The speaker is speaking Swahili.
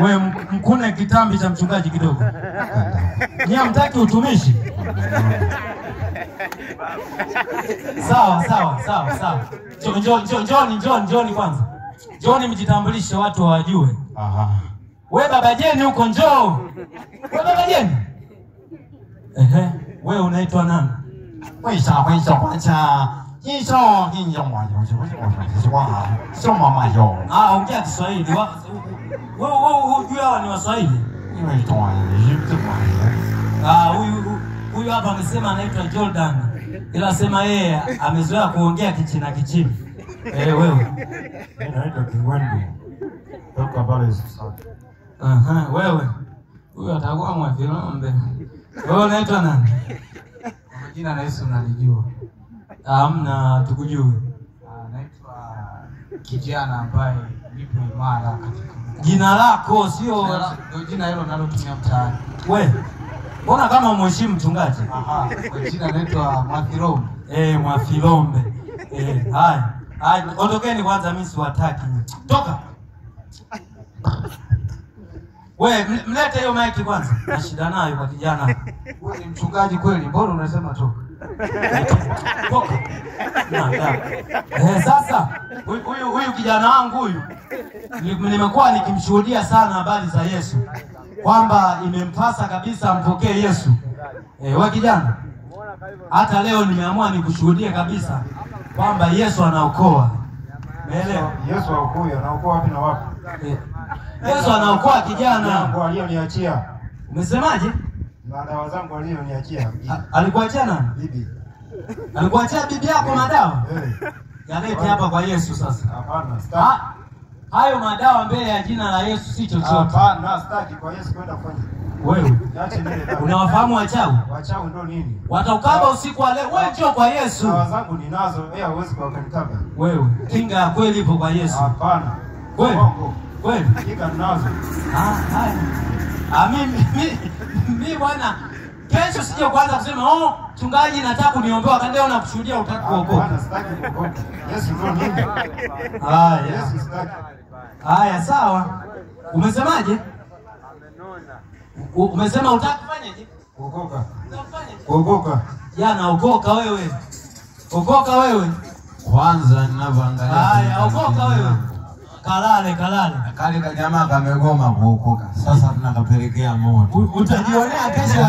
Wewe mkune kitambi cha mchungaji kidogo. Nia mtaki utumishi. Sawa. Njoni kwanza. Njoni mjitambulishe watu wajue. Aha. Wewe baba Jeni huko njoo. Wewe baba Jeni. Wewe unaitwa nani? Wewe kwanza. Hizo hinyo mwayo. Sio mama yo. Ongea Kiswahili. Wewe hujui hawa ni Waswahili? Huyu hapa amesema anaitwa Jordan. Ila sema yeye amezoea kuongea Kichina. Wewe. Naitwa Kingwendu. Toka pale sasa. Wewe. Huyu atakuwa Mwafilombe. Wewe unaitwa nani? Kwa jina la Yesu unalijua. Hamna tukujue. Naitwa kijana ambaye nipo imara katika jina lako sio ndio jina hilo nalotumia mtaani. Wewe mbona kama mheshimu mchungaji? Kwa jina naitwa Mwafilombe. Mwafilombe. Haya. Ondokeni kwanza, mimi siwataki. Toka. Wewe mlete hiyo mic kwanza. Na shida nayo kwa kijana. Wewe ni mchungaji kweli? Mbona unasema toka? Toka. Sasa huyu kijana wangu huyu nimekuwa nikimshuhudia sana habari za Yesu, kwamba imempasa kabisa ampokee Yesu. Wewe kijana, hata leo nimeamua nikushuhudie kabisa kwamba Yesu anaokoa. Umeelewa? Yesu aokoa, anaokoa wapi na wapi? Yesu anaokoa kijana. Mungu aliyoniachia. Umesemaje? Madawa zangu aliyoniachia. Alikuachia nani? Bibi. Alikuachia bibi yako madawa? Yalete hapa kwa Yesu sasa. Hapana, sitaki. Hayo madawa mbele ya jina la Yesu si chochote. Hapana, sitaki kwa Yesu kwenda kufanya. Wewe unawafahamu wachawi? Wachawi ndio nini? Wataukaba usiku wa leo. Wewe njoo kwa Yesu. Dawa zangu ninazo, wewe huwezi kukanikaba. Wewe kinga ya kweli ipo kwa Yesu. Hapana. Kweli? Kinga ninazo. Mimi bwana, kesho sije kwanza kusema mchungaji nataka kuniombea, kandi leo nakushuhudia utaki kuokoka. Hapana, sitaki kuokoka. Yesu ndio nini? Yesu sitaki. Haya sawa. Umesemaje? Umesema utaki kufanyaje? Kuokoka. Kuokoka. Jana okoka wewe. Okoka wewe. Kwanza ninavyoangalia. Haya okoka wewe. Kalale. Kale jamaa kamegoma kuokoka. Sasa tunakapelekea moto. Utajionea kesho.